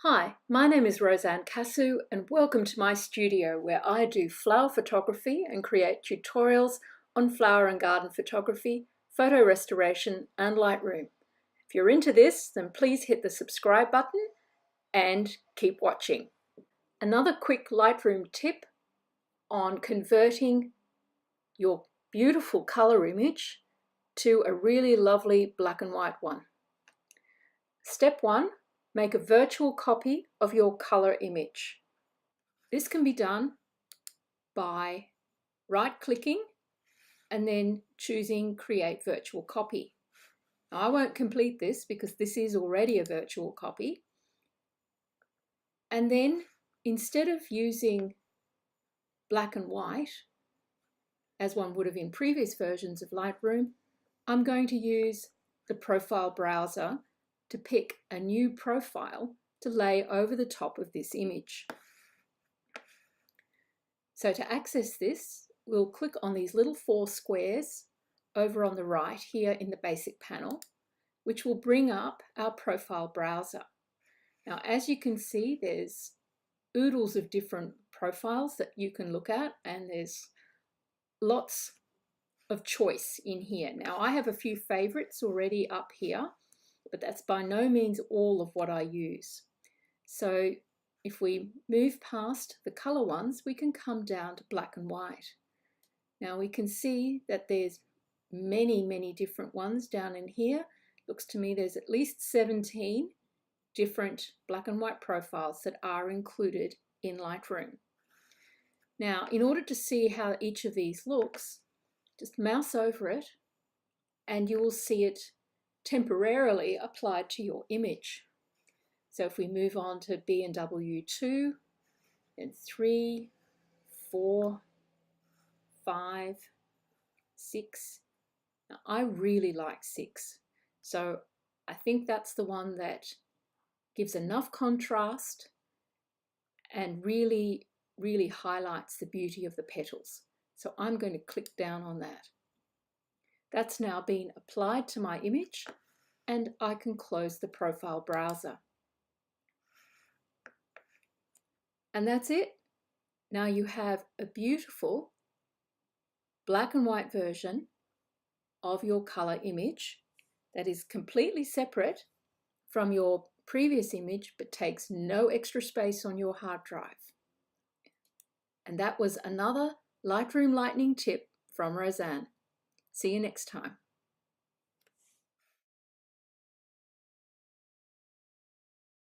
Hi, my name is Rosanne Casu and welcome to my studio where I do flower photography and create tutorials on flower and garden photography, photo restoration and Lightroom. If you're into this, then please hit the subscribe button and keep watching. Another quick Lightroom tip on converting your beautiful color image to a really lovely black and white one. Step 1. Make a virtual copy of your color image. This can be done by right-clicking and then choosing Create Virtual Copy. Now, I won't complete this because this is already a virtual copy. And then instead of using black and white, as one would have in previous versions of Lightroom, I'm going to use the Profile Browser to pick a new profile to lay over the top of this image. So to access this, we'll click on these little 4 squares over on the right here in the basic panel, which will bring up our profile browser. Now, as you can see, there's oodles of different profiles that you can look at, and there's lots of choice in here. Now, I have a few favorites already up here, but that's by no means all of what I use. So if we move past the color ones, we can come down to black and white. Now we can see that there's many different ones down in here. Looks to me there's at least 17 different black and white profiles that are included in Lightroom. Now, in order to see how each of these looks, just mouse over it and you will see it temporarily applied to your image. So if we move on to B and W2, then 3, 4, 5, 6. Now I really like 6. So I think that's the one that gives enough contrast and really highlights the beauty of the petals. So I'm going to click down on that. That's now been applied to my image and I can close the profile browser. And that's it. Now you have a beautiful black and white version of your color image that is completely separate from your previous image but takes no extra space on your hard drive. And that was another Lightroom Lightning tip from Rosanne. See you next time.